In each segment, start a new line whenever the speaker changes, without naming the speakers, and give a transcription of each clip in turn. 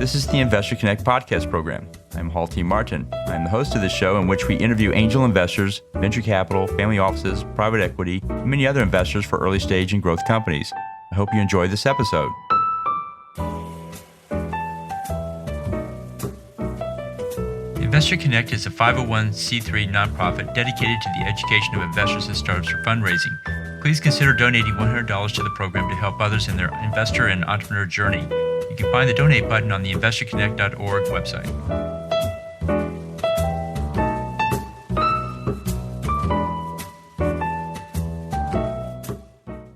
This is the Investor Connect podcast program. I'm Hall T. Martin. I'm the host of this show in which we interview angel investors, venture capital, family offices, private equity, and many other investors for early stage and growth companies. I hope you enjoy this episode. Investor Connect is a 501c3 nonprofit dedicated to the education of investors and startups for fundraising. Please consider donating $100 to the program to help others in their investor and entrepreneur journey. You can find the donate button on the investorconnect.org website.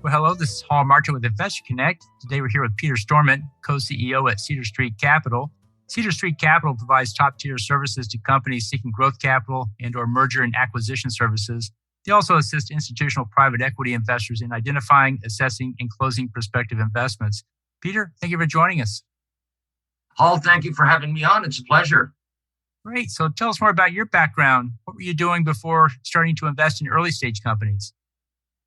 Well, hello, this is Hall Martin with Investor Connect. Today we're here with Peter Storment, co-CEO at Cedar Street Capital. Cedar Street Capital provides top-tier services to companies seeking growth capital and/or merger and acquisition services. They also assist institutional private equity investors in identifying, assessing, and closing prospective investments. Peter, thank you for joining us.
Hall, thank you for having me on. It's a pleasure.
Great. So tell us more about your background. What were you doing before starting to invest in early stage companies?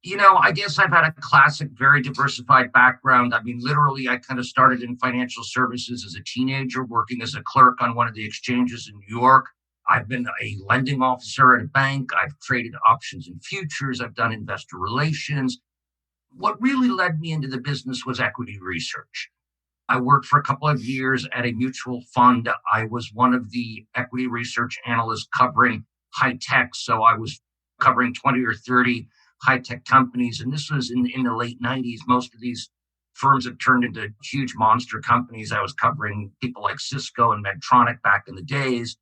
I guess I've had a classic, very diversified background. I mean, literally, I kind of started in financial services as a teenager, working as a clerk on one of the exchanges in New York. I've been a lending officer at a bank. I've traded options and futures. I've done investor relations. What really led me into the business was equity research. I worked for a couple of years at a mutual fund. I was one of the equity research analysts covering high tech. So I was covering 20 or 30 high-tech companies. And this was in the late 90s. Most of these firms have turned into huge monster companies. I was covering people like Cisco and Medtronic back in the days.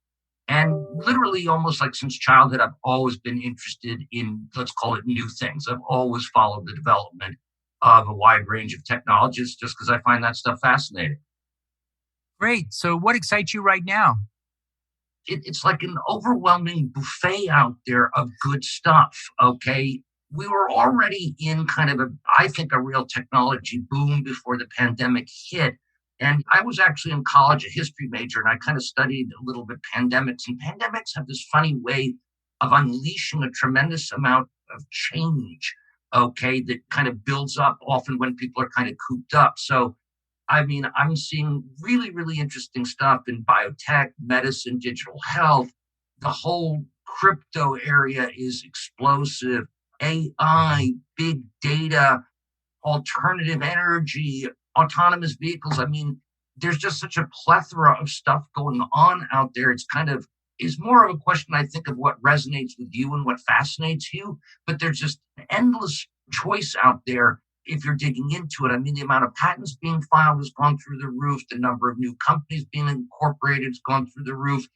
And literally almost like since childhood, I've always been interested in, let's call it new things. I've always followed the development of a wide range of technologies just because I find that stuff fascinating.
Great. So what excites you right now?
It's like an overwhelming buffet out there of good stuff, okay? We were already in kind of I think a real technology boom before the pandemic hit. And I was actually in college, a history major, and I kind of studied a little bit pandemics. And pandemics have this funny way of unleashing a tremendous amount of change, okay, that kind of builds up often when people are kind of cooped up. So, I mean, I'm seeing really, really interesting stuff in biotech, medicine, digital health. The whole crypto area is explosive. AI, big data, alternative energy, autonomous vehicles. I mean, there's just such a plethora of stuff going on out there. It's kind of is more of a question, I think, of what resonates with you and what fascinates you. But there's just endless choice out there if you're digging into it. I mean, the amount of patents being filed has gone through the roof. The number of new companies being incorporated has gone through the roof.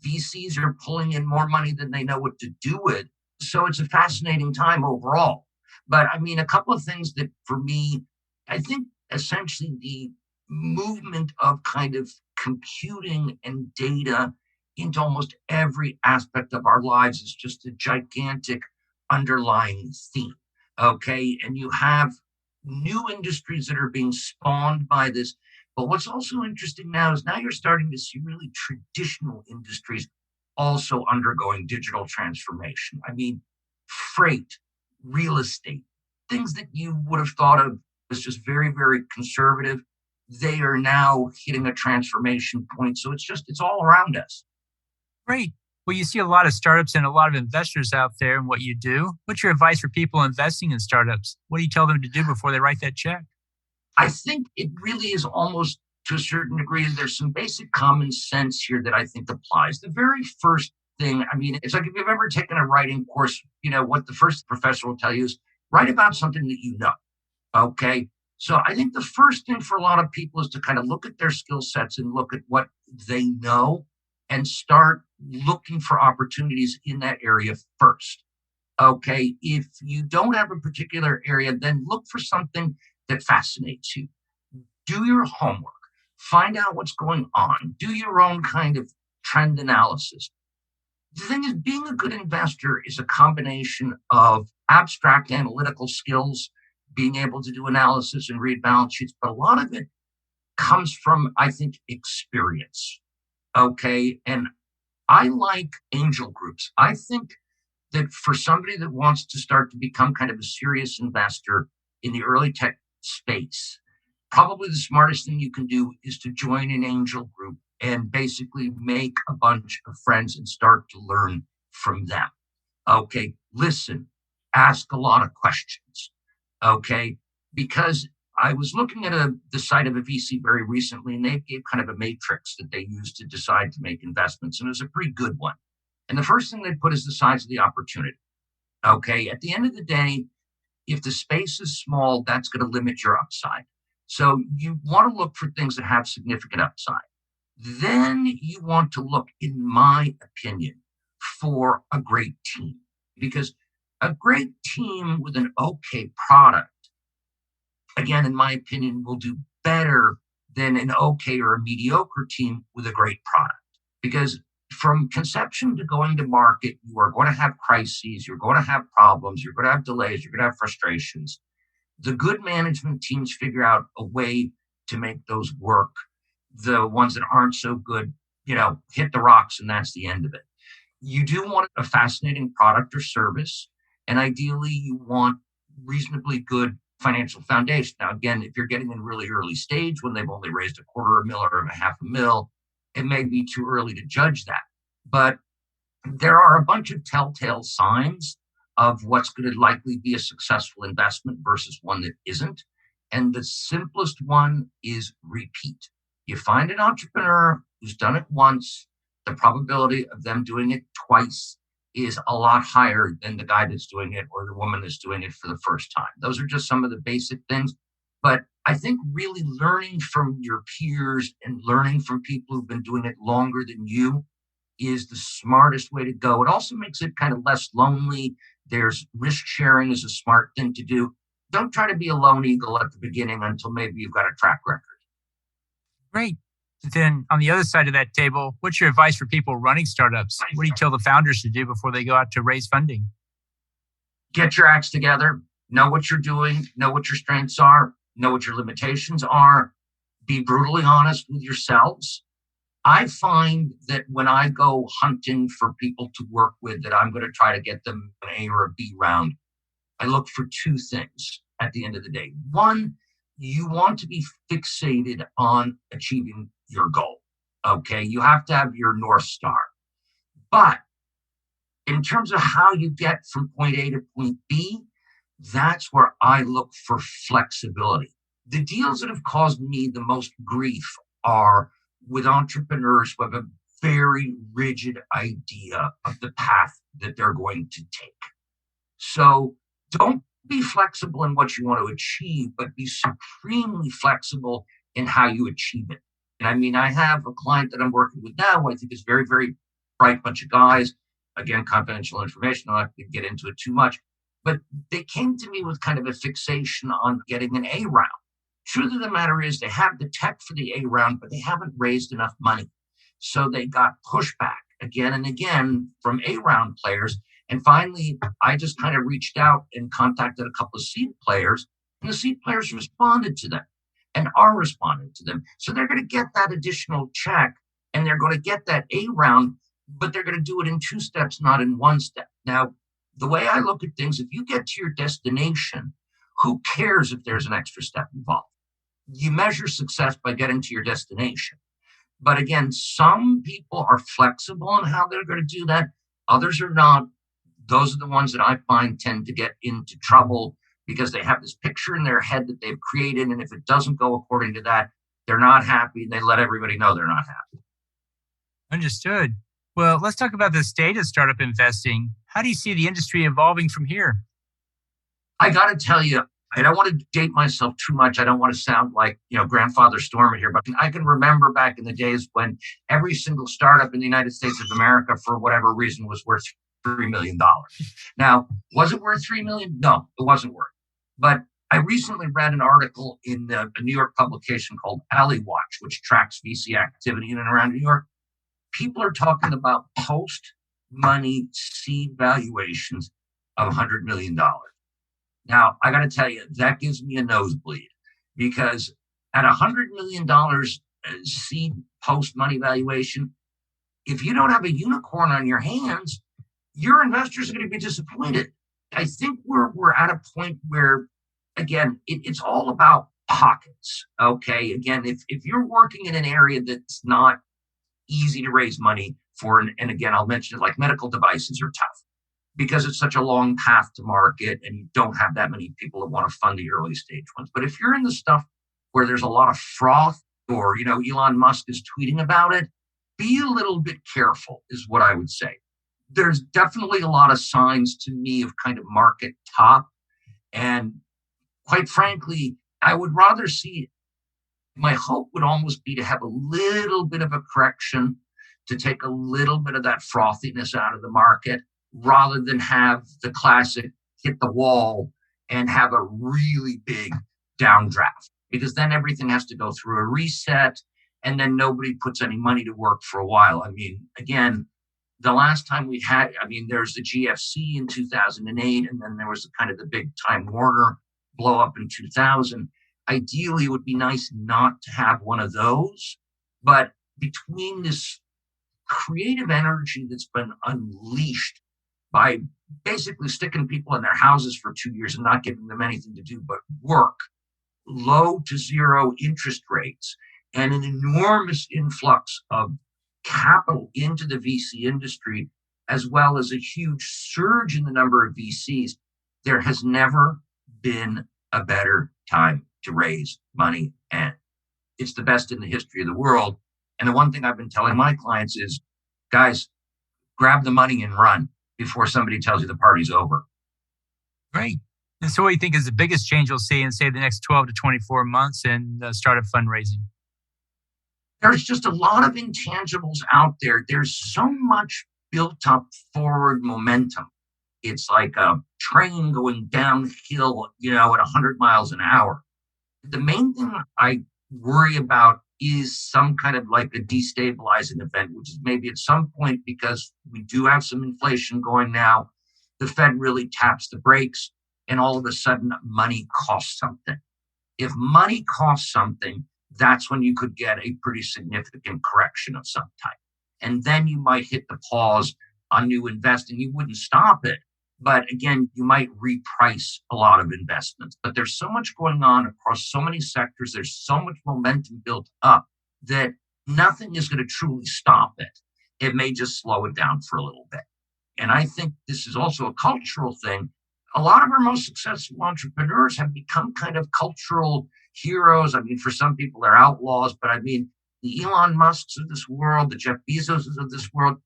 VCs are pulling in more money than they know what to do with. So it's a fascinating time overall. But I mean, a couple of things that for me, I think essentially the movement of kind of computing and data into almost every aspect of our lives is just a gigantic underlying theme. Okay. And you have new industries that are being spawned by this. But what's also interesting now is now you're starting to see really traditional industries also undergoing digital transformation. I mean, freight, real estate, things that you would have thought of as just very, very conservative, they are now hitting a transformation point. So it's all around us.
Great. Well, you see a lot of startups and a lot of investors out there in what you do. What's your advice for people investing in startups? What do you tell them to do before they write that check?
I think it really is almost to a certain degree, there's some basic common sense here that I think applies. The very first thing, I mean, it's like if you've ever taken a writing course, what the first professor will tell you is write about something that you know. Okay. So I think the first thing for a lot of people is to kind of look at their skill sets and look at what they know and start looking for opportunities in that area first. Okay. If you don't have a particular area, then look for something that fascinates you. Do your homework. Find out what's going on. Do your own kind of trend analysis. The thing is, being a good investor is a combination of abstract analytical skills, being able to do analysis and read balance sheets, but a lot of it comes from, I think, experience. Okay. And I like angel groups. I think that for somebody that wants to start to become kind of a serious investor in the early tech space, probably the smartest thing you can do is to join an angel group and basically make a bunch of friends and start to learn from them. Okay, listen, ask a lot of questions. Okay, because I was looking at the site of a VC very recently, and they gave kind of a matrix that they use to decide to make investments, and it was a pretty good one. And the first thing they put is the size of the opportunity. Okay, at the end of the day, if the space is small, that's going to limit your upside. So you want to look for things that have significant upside. Then you want to look, in my opinion, for a great team, because a great team with an okay product, again, in my opinion, will do better than an okay or a mediocre team with a great product. Because from conception to going to market, you are going to have crises, you're going to have problems, you're going to have delays, you're going to have frustrations. The good management teams figure out a way to make those work. The ones that aren't so good, hit the rocks, and that's the end of it. You do want a fascinating product or service, and ideally you want reasonably good financial foundation. Now, again, if you're getting in really early stage when they've only raised $250,000 or $500,000, it may be too early to judge that. But there are a bunch of telltale signs of what's going to likely be a successful investment versus one that isn't. And the simplest one is repeat. You find an entrepreneur who's done it once, the probability of them doing it twice is a lot higher than the guy that's doing it or the woman that's doing it for the first time. Those are just some of the basic things. But I think really learning from your peers and learning from people who've been doing it longer than you is the smartest way to go. It also makes it kind of less lonely. There's risk sharing is a smart thing to do. Don't try to be a lone eagle at the beginning until maybe you've got a track record.
Great. Then on the other side of that table, what's your advice for people running startups? What do you tell the founders to do before they go out to raise funding?
Get your acts together, know what you're doing, know what your strengths are, know what your limitations are, be brutally honest with yourselves. I find that when I go hunting for people to work with that I'm going to try to get them an A or a B round, I look for two things at the end of the day. One, you want to be fixated on achieving your goal. Okay. You have to have your North Star. But in terms of how you get from point A to point B, that's where I look for flexibility. The deals that have caused me the most grief are with entrepreneurs who have a very rigid idea of the path that they're going to take. So don't be flexible in what you want to achieve, but be supremely flexible in how you achieve it. And I mean, I have a client that I'm working with now who I think is very, very bright bunch of guys. Again, confidential information. I don't have to get into it too much. But they came to me with kind of a fixation on getting an A round. Truth of the matter is they have the tech for the A round, but they haven't raised enough money. So they got pushback again and again from A round players. And finally, I just kind of reached out and contacted a couple of seed players, and the seed players responded to them and are responding to them. So they're going to get that additional check and they're going to get that A round, but they're going to do it in two steps, not in one step. Now, the way I look at things, if you get to your destination, who cares if there's an extra step involved? You measure success by getting to your destination. But again, some people are flexible on how they're going to do that. Others are not. Those are the ones that I find tend to get into trouble because they have this picture in their head that they've created. And if it doesn't go according to that, they're not happy. They let everybody know they're not happy.
Understood. Well, let's talk about the state of startup investing. How do you see the industry evolving from here?
I got to tell you, I don't want to date myself too much. I don't want to sound like, grandfather Storment here, but I can remember back in the days when every single startup in the United States of America, for whatever reason, was worth $3 million. Now, was it worth $3 million? No, it wasn't worth. But I recently read an article in a New York publication called Alley Watch, which tracks VC activity in and around New York. People are talking about post-money seed valuations of $100 million. Now, I got to tell you, that gives me a nosebleed because at $100 million seed post-money valuation, if you don't have a unicorn on your hands, your investors are going to be disappointed. I think we're at a point where, again, it's all about pockets. Okay. Again, if you're working in an area that's not easy to raise money for, and again, I'll mention it, like medical devices are tough because it's such a long path to market and you don't have that many people that want to fund the early stage ones. But if you're in the stuff where there's a lot of froth or, Elon Musk is tweeting about it, be a little bit careful is what I would say. There's definitely a lot of signs to me of kind of market top. And quite frankly, I would rather see, my hope would almost be to have a little bit of a correction to take a little bit of that frothiness out of the market rather than have the classic hit the wall and have a really big downdraft, because then everything has to go through a reset and then nobody puts any money to work for a while. I mean, again, the last time we had, there's the GFC in 2008, and then there was kind of the big Time Warner blow up in 2000. Ideally, it would be nice not to have one of those, but between this creative energy that's been unleashed by basically sticking people in their houses for 2 years and not giving them anything to do but work, low to zero interest rates, and an enormous influx of capital into the VC industry, as well as a huge surge in the number of VCs, there has never been a better time to raise money. And it's the best in the history of the world. And the one thing I've been telling my clients is, guys, grab the money and run before somebody tells you the party's over.
Great. And so what do you think is the biggest change you'll see in, say, the next 12 to 24 months in startup fundraising?
There's just a lot of intangibles out there. There's so much built up forward momentum. It's like a train going downhill, at 100 miles an hour. The main thing I worry about is some kind of like a destabilizing event, which is maybe at some point, because we do have some inflation going now, the Fed really taps the brakes and all of a sudden money costs something. If money costs something, that's when you could get a pretty significant correction of some type. And then you might hit the pause on new investing. You wouldn't stop it. But again, you might reprice a lot of investments. But there's so much going on across so many sectors. There's so much momentum built up that nothing is going to truly stop it. It may just slow it down for a little bit. And I think this is also a cultural thing. A lot of our most successful entrepreneurs have become kind of cultural heroes. For some people, they're outlaws. But the Elon Musks of this world, the Jeff Bezoses of this world,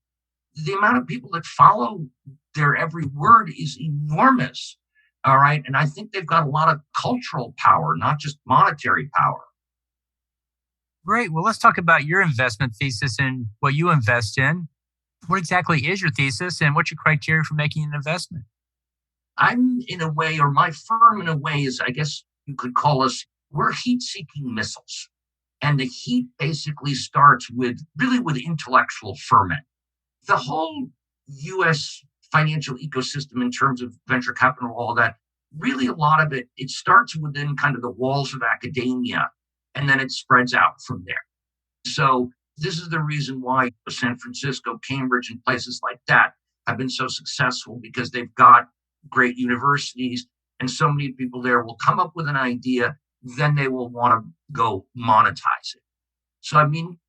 the amount of people that follow their every word is enormous. All right. And I think they've got a lot of cultural power, not just monetary power.
Great. Well, let's talk about your investment thesis and what you invest in. What exactly is your thesis and what's your criteria for making an investment?
I'm in a way, or my firm in a way is, I guess you could call us, we're heat-seeking missiles. And the heat basically starts with intellectual ferment. The whole U.S. financial ecosystem in terms of venture capital, all that, really a lot of it starts within kind of the walls of academia, and then it spreads out from there. So this is the reason why San Francisco, Cambridge, and places like that have been so successful, because they've got great universities, and so many people there will come up with an idea, then they will want to go monetize it. So,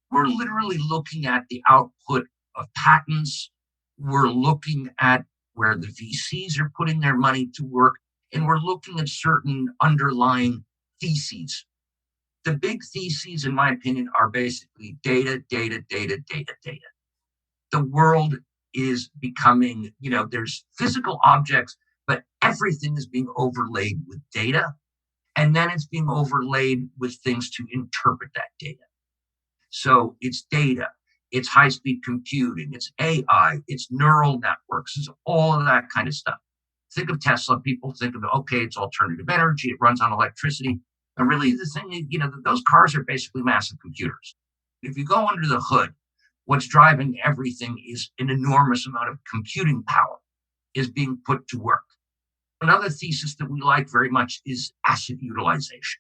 we're literally looking at the output of patents. We're looking at where the VCs are putting their money to work, and we're looking at certain underlying theses. The big theses, in my opinion, are basically data, data, data, data, data. The world is becoming, there's physical objects, but everything is being overlaid with data, and then it's being overlaid with things to interpret that data. So it's data, it's high-speed computing, it's AI, it's neural networks, it's all of that kind of stuff. Think of Tesla. People think of, okay, it's alternative energy, it runs on electricity. And really the thing is, those cars are basically massive computers. If you go under the hood, what's driving everything is an enormous amount of computing power is being put to work. Another thesis that we like very much is asset utilization.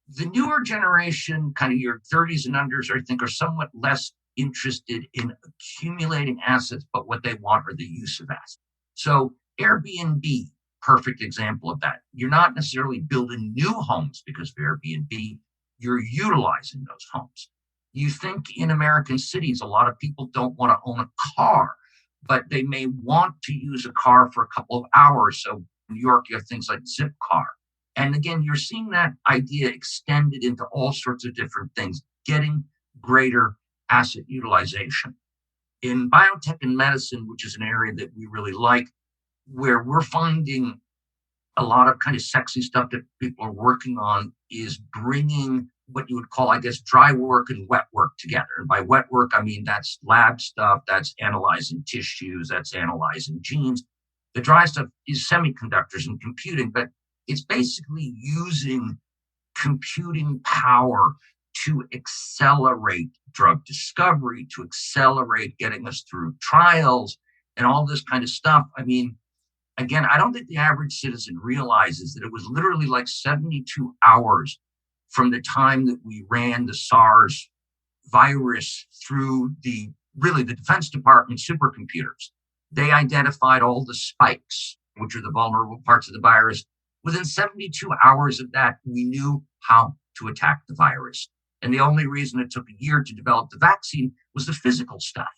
The newer generation, kind of your 30s and unders, I think, are somewhat less interested in accumulating assets, but what they want are the use of assets. So Airbnb, perfect example of that. You're not necessarily building new homes because of Airbnb, you're utilizing those homes. You think in American cities, a lot of people don't want to own a car, but they may want to use a car for a couple of hours. So in New York, you have things like Zipcar. And again, you're seeing that idea extended into all sorts of different things, getting greater asset utilization. In biotech and medicine, which is an area that we really like, where we're finding a lot of kind of sexy stuff that people are working on is bringing what you would call, I guess, dry work and wet work together. And by wet work, I mean that's lab stuff, that's analyzing tissues, that's analyzing genes. The dry stuff is semiconductors and computing, but it's basically using computing power to accelerate drug discovery, to accelerate getting us through trials and all this kind of stuff. I mean, again, I don't think the average citizen realizes that it was literally like 72 hours from the time that we ran the SARS virus through the Defense Department supercomputers. They identified all the spikes, which are the vulnerable parts of the virus. Within 72 hours of that, we knew how to attack the virus. And the only reason it took a year to develop the vaccine was the physical stuff.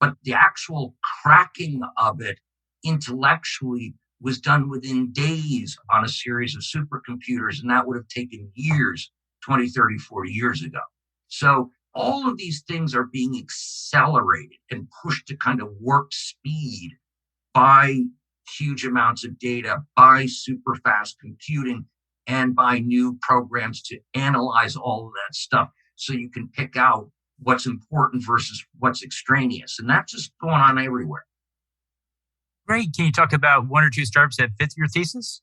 But the actual cracking of it intellectually was done within days on a series of supercomputers, and that would have taken years, 20, 30, 40 years ago. So all of these things are being accelerated and pushed to kind of warp speed by huge amounts of data, by super fast computing, and by new programs to analyze all of that stuff so you can pick out what's important versus what's extraneous. And that's just going on everywhere.
Great. Can you talk about one or two startups that fit your thesis?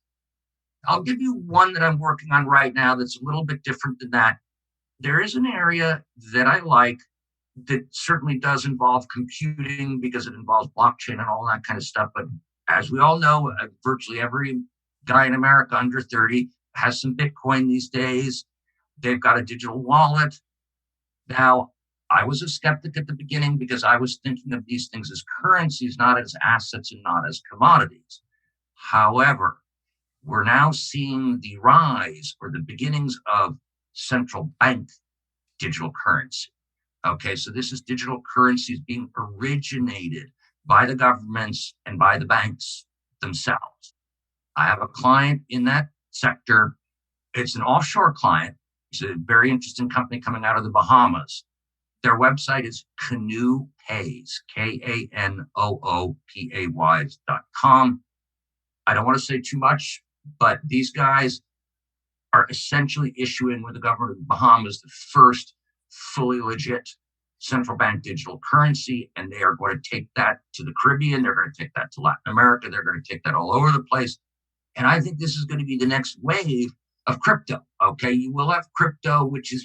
I'll give you one that I'm working on right now that's a little bit different than that. There is an area that I like that certainly does involve computing because it involves blockchain and all that kind of stuff. But as we all know, virtually every guy in America under 30 has some Bitcoin these days. They've got a digital wallet. Now, I was a skeptic at the beginning because I was thinking of these things as currencies, not as assets and not as commodities. However, we're now seeing the rise or the beginnings of central bank digital currency. Okay, so this is digital currencies being originated by the governments and by the banks themselves. I have a client in that sector. It's an offshore client. It's a very interesting company coming out of the Bahamas. Their website is Canoe Pays, KANOOPAYs.com. I don't want to say too much, but these guys are essentially issuing with the government of the Bahamas the first fully legit central bank digital currency, and they are going to take that to the Caribbean. They're going to take that to Latin America. They're going to take that all over the place. And I think this is going to be the next wave of crypto. Okay, you will have crypto, which is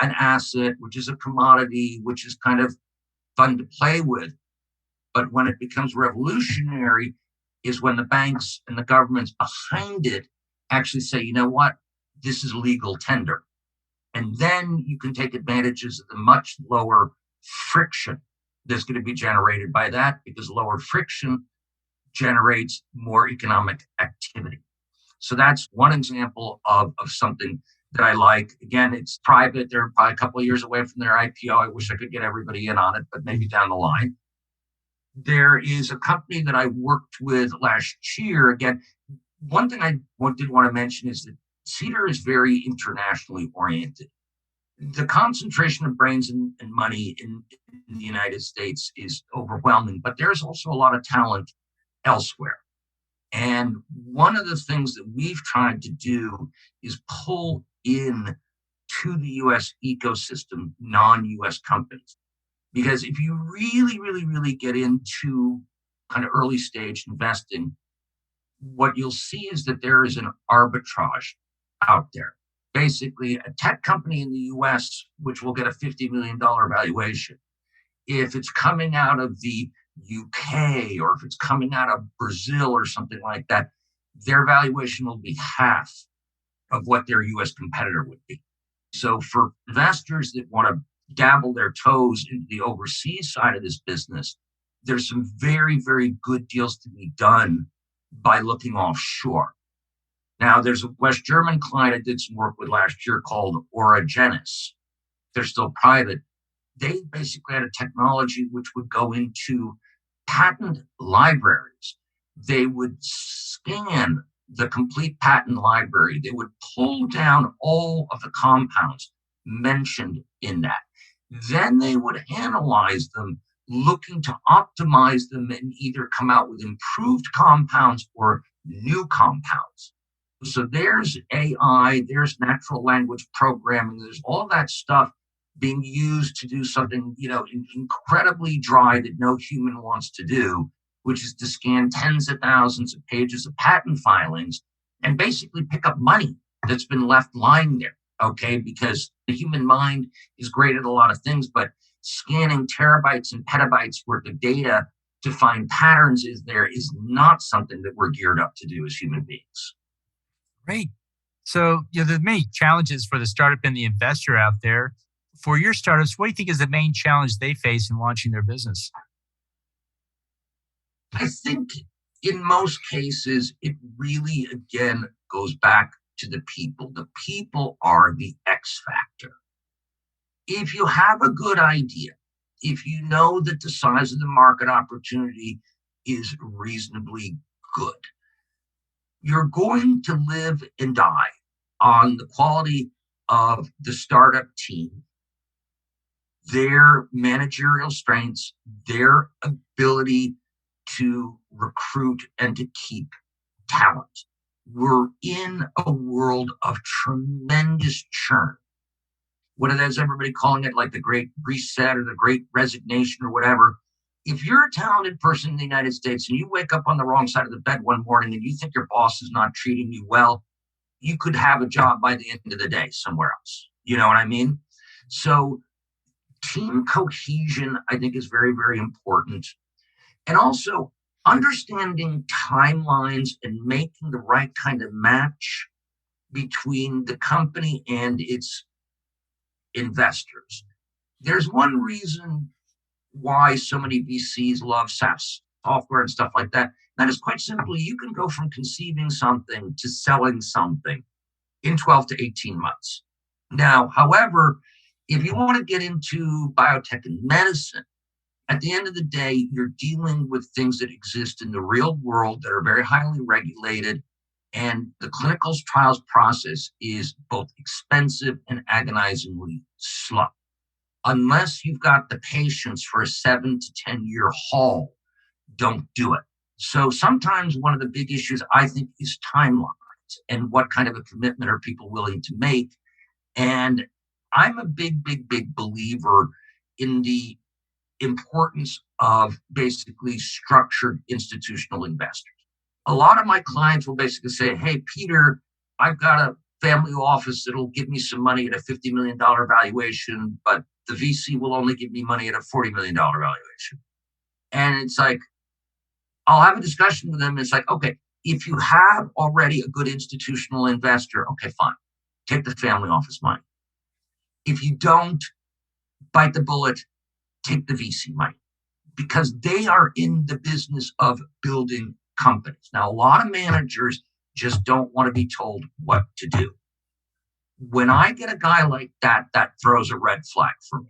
an asset, which is a commodity, which is kind of fun to play with. But when it becomes revolutionary is when the banks and the governments behind it actually say, you know what, this is legal tender. And then you can take advantages of the much lower friction that's going to be generated by that, because lower friction generates more economic activity. So that's one example of something that I like. Again, it's private. They're probably a couple of years away from their IPO. I wish I could get everybody in on it, but maybe down the line. There is a company that I worked with last year. Again, one thing I did want to mention is that Cedar is very internationally oriented. The concentration of brains and money in the United States is overwhelming, but there's also a lot of talent elsewhere. And one of the things that we've tried to do is pull in to the US ecosystem non-US companies. Because if you really, really, really get into kind of early stage investing, what you'll see is that there is an arbitrage out there. Basically, a tech company in the US, which will get a $50 million valuation, if it's coming out of the UK or if it's coming out of Brazil or something like that, their valuation will be half of what their US competitor would be. So for investors that want to dabble their toes into the overseas side of this business, there's some very, very good deals to be done by looking offshore. Now, there's a West German client I did some work with last year called Origenis. They're still private. They basically had a technology which would go into patent libraries. They would scan the complete patent library. They would pull down all of the compounds mentioned in that. Then they would analyze them, looking to optimize them and either come out with improved compounds or new compounds. So there's AI, there's natural language programming, there's all that stuff being used to do something, incredibly dry that no human wants to do, which is to scan tens of thousands of pages of patent filings and basically pick up money that's been left lying there. Okay, because the human mind is great at a lot of things, but scanning terabytes and petabytes worth of data to find patterns is not something that we're geared up to do as human beings.
Great. So, there's many challenges for the startup and the investor out there. For your startups, what do you think is the main challenge they face in launching their business?
I think in most cases, it really, again, goes back to the people. The people are the X factor. If you have a good idea, if you know that the size of the market opportunity is reasonably good, you're going to live and die on the quality of the startup team, their managerial strengths, their ability to recruit and to keep talent. We're in a world of tremendous churn. What is everybody calling it, like the great reset or the great resignation or whatever? If you're a talented person in the United States and you wake up on the wrong side of the bed one morning and you think your boss is not treating you well, you could have a job by the end of the day somewhere else. You know what I mean? So team cohesion, I think, is very, very important. And also understanding timelines and making the right kind of match between the company and its investors. There's one reason why so many VCs love SaaS software and stuff like that. That is quite simply, you can go from conceiving something to selling something in 12 to 18 months. Now, however, if you want to get into biotech and medicine, at the end of the day, you're dealing with things that exist in the real world that are very highly regulated. And the clinical trials process is both expensive and agonizingly slow. Unless you've got the patience for a 7 to 10 year haul, don't do it. So sometimes one of the big issues, I think, is timelines and what kind of a commitment are people willing to make. And I'm a big, big, big believer in the importance of basically structured institutional investors. A lot of my clients will basically say, hey, Peter, I've got a family office that'll give me some money at a $50 million valuation, but the VC will only give me money at a $40 million valuation. And it's like, I'll have a discussion with them. It's like, okay, if you have already a good institutional investor, okay, fine. Take the family office money. If you don't, bite the bullet, take the VC money, because they are in the business of building companies. Now, a lot of managers just don't want to be told what to do. When I get a guy like that, that throws a red flag for me,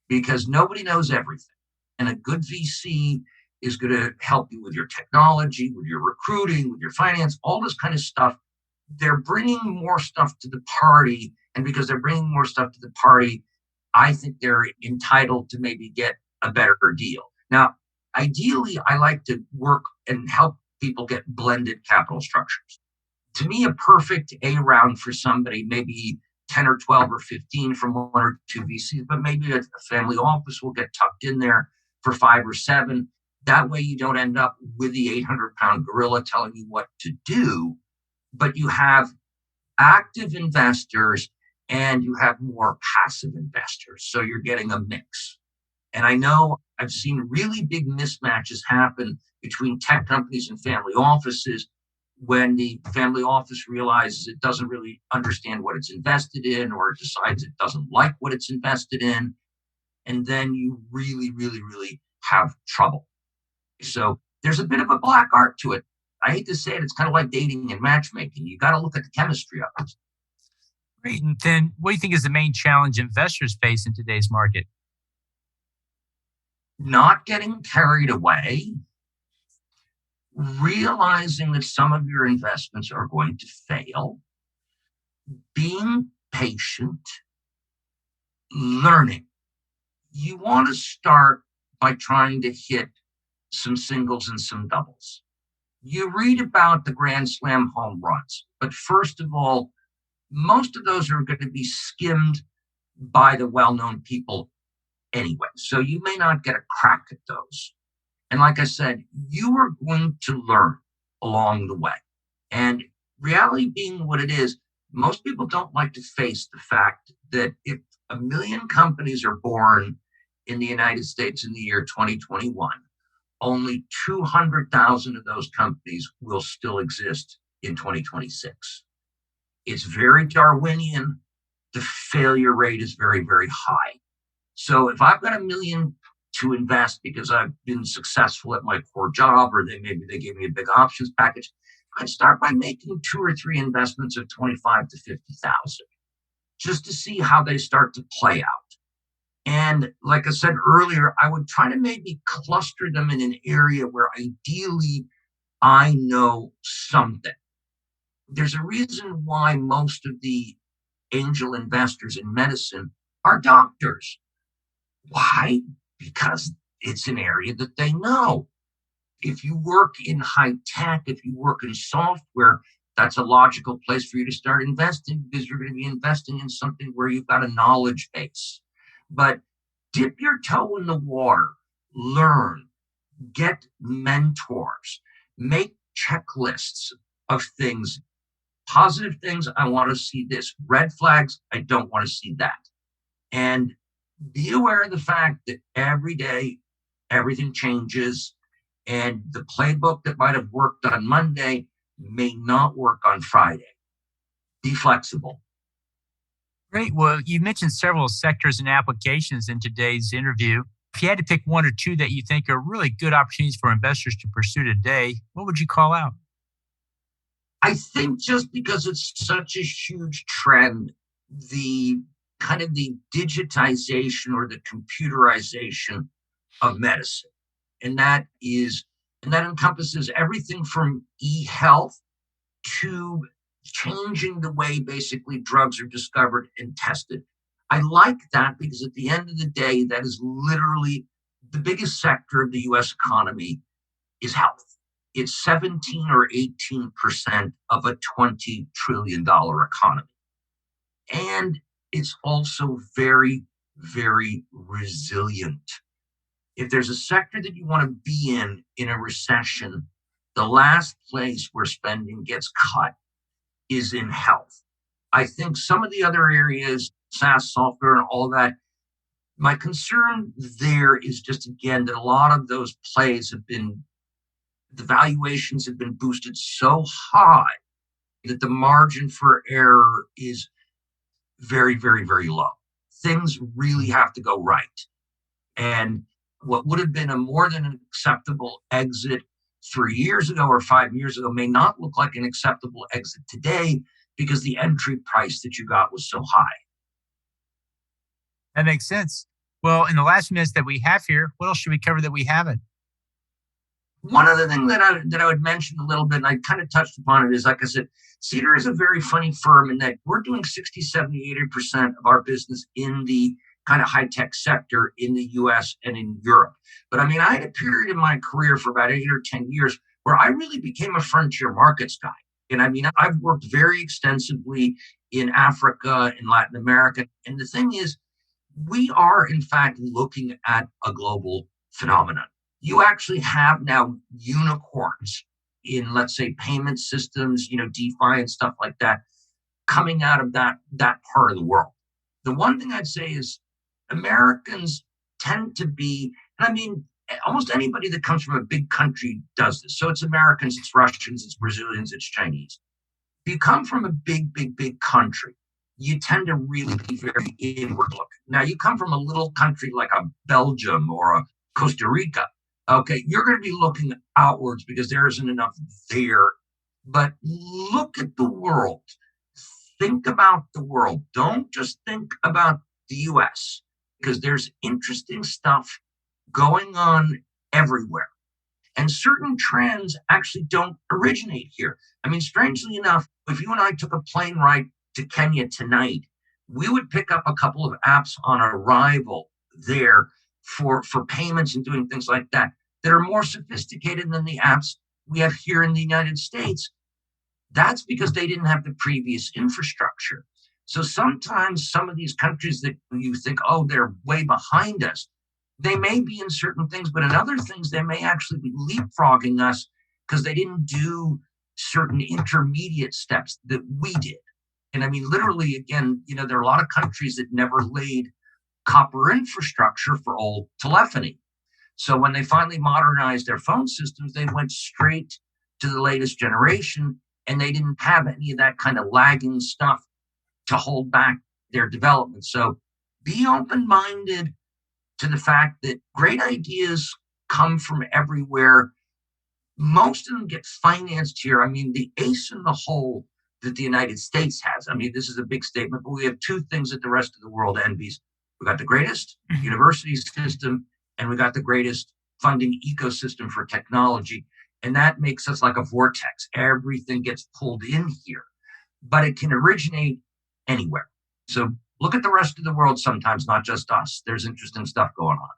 because nobody knows everything. And a good VC is going to help you with your technology, with your recruiting, with your finance, all this kind of stuff. They're bringing more stuff to the party. And because they're bringing more stuff to the party, I think they're entitled to maybe get a better deal. Now, ideally, I like to work and help people get blended capital structures. To me, a perfect A round for somebody, maybe 10 or 12 or 15 from one or two VCs, but maybe a family office will get tucked in there for 5 or 7. That way you don't end up with the 800-pound gorilla telling you what to do, but you have active investors and you have more passive investors. So you're getting a mix. And I know I've seen really big mismatches happen between tech companies and family offices when the family office realizes it doesn't really understand what it's invested in, or it decides it doesn't like what it's invested in. And then you really, really, really have trouble. So there's a bit of a black art to it. I hate to say it, it's kind of like dating and matchmaking. You got to look at the chemistry of it.
Great. And then what do you think is the main challenge investors face in today's market?
Not getting carried away, realizing that some of your investments are going to fail, being patient, learning. You want to start by trying to hit some singles and some doubles. You read about the Grand Slam home runs, but first of all, most of those are going to be skimmed by the well-known people anyway. So you may not get a crack at those. And like I said, you are going to learn along the way. And reality being what it is, most people don't like to face the fact that if 1 million companies are born in the United States in the year 2021, only 200,000 of those companies will still exist in 2026. It's very Darwinian. The failure rate is very, very high. So if I've got 1 million to invest because I've been successful at my core job, or maybe they gave me a big options package, I'd start by making 2 or 3 investments of 25 to 50,000, just to see how they start to play out. And like I said earlier, I would try to maybe cluster them in an area where ideally I know something. There's a reason why most of the angel investors in medicine are doctors. Why? Because it's an area that they know. If you work in high tech, if you work in software, that's a logical place for you to start investing, because you're going to be investing in something where you've got a knowledge base. But dip your toe in the water, learn, get mentors, make checklists of things. Positive things, I want to see this. Red flags, I don't want to see that. And be aware of the fact that every day, everything changes, and the playbook that might have worked on Monday may not work on Friday. Be flexible.
Great. Well, you mentioned several sectors and applications in today's interview. If you had to pick 1 or 2 that you think are really good opportunities for investors to pursue today, what would you call out?
I think just because it's such a huge trend, the kind of the digitization or the computerization of medicine. And that encompasses everything from e-health to changing the way basically drugs are discovered and tested. I like that because at the end of the day, that is literally the biggest sector of the US economy is health. It's 17 or 18% of a $20 trillion economy. And it's also very, very resilient. If there's a sector that you want to be in a recession, the last place where spending gets cut is in health. I think some of the other areas, SaaS software and all that, my concern there is just, again, that a lot of those plays the valuations have been boosted so high that the margin for error is very, very, very low. Things really have to go right. And what would have been a more than an acceptable exit 3 years ago or 5 years ago may not look like an acceptable exit today because the entry price that you got was so high.
That makes sense. Well, in the last minutes that we have here, what else should we cover that we haven't?
One other thing that I would mention a little bit, and I kind of touched upon it, is, like I said, Cedar is a very funny firm in that we're doing 60, 70, 80% of our business in the kind of high-tech sector in the US and in Europe. But I mean, I had a period in my career for about 8 or 10 years where I really became a frontier markets guy. And I mean, I've worked very extensively in Africa, in Latin America. And the thing is, we are, in fact, looking at a global phenomenon. You actually have now unicorns in, let's say, payment systems, DeFi and stuff like that, coming out of that part of the world. The one thing I'd say is Americans tend to be, and I mean, almost anybody that comes from a big country does this. So it's Americans, it's Russians, it's Brazilians, it's Chinese. If you come from a big, big, big country, you tend to really be very inward looking. Now, you come from a little country like a Belgium or a Costa Rica, Okay, you're going to be looking outwards because there isn't enough there. But look at the world. Think about the world. Don't just think about the US because there's interesting stuff going on everywhere. And certain trends actually don't originate here. I mean, strangely enough, if you and I took a plane ride to Kenya tonight, we would pick up a couple of apps on arrival there for payments and doing things like that are more sophisticated than the apps we have here in the United States. That's because they didn't have the previous infrastructure. So sometimes some of these countries that you think, oh, they're way behind us, they may be in certain things, but in other things, they may actually be leapfrogging us because they didn't do certain intermediate steps that we did. And I mean, literally, again, there are a lot of countries that never laid copper infrastructure for old telephony. So when they finally modernized their phone systems, they went straight to the latest generation, and they didn't have any of that kind of lagging stuff to hold back their development. So be open-minded to the fact that great ideas come from everywhere. Most of them get financed here. I mean, the ace in the hole that the United States has, I mean, this is a big statement, but we have two things that the rest of the world envies. We got the greatest university system, and we got the greatest funding ecosystem for technology. And that makes us like a vortex. Everything gets pulled in here, but it can originate anywhere. So look at the rest of the world sometimes, not just us. There's interesting stuff going on.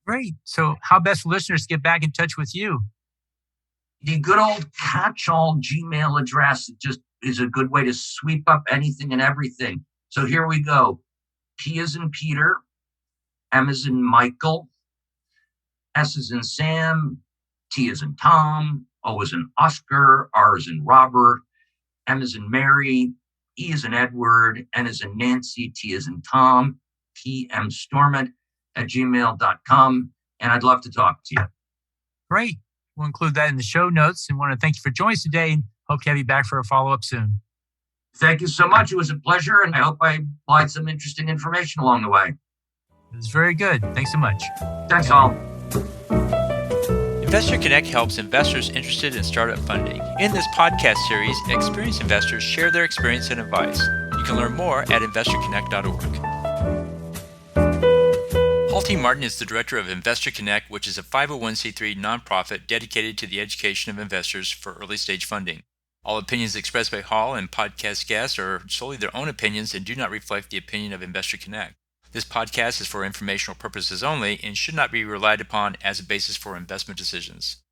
Great. So how best listeners get back in touch with you?
The good old catch-all Gmail address just is a good way to sweep up anything and everything. So here we go. P as in Peter, M as in Michael, S as in Sam, T as in Tom, O as in Oscar, R as in Robert, M as in Mary, E as in Edward, N as in Nancy, T as in Tom, PM Storment at gmail.com. And I'd love to talk to you.
Great. We'll include that in the show notes and want to thank you for joining us today and hope to have you back for a follow-up soon.
Thank you so much. It was a pleasure, and I hope I applied some interesting information along the way.
It was very good. Thanks so much.
Thanks, all.
Investor Connect helps investors interested in startup funding. In this podcast series, experienced investors share their experience and advice. You can learn more at investorconnect.org. Paul T. Martin is the director of Investor Connect, which is a 501c3 nonprofit dedicated to the education of investors for early-stage funding. All opinions expressed by Hall and podcast guests are solely their own opinions and do not reflect the opinion of Investor Connect. This podcast is for informational purposes only and should not be relied upon as a basis for investment decisions.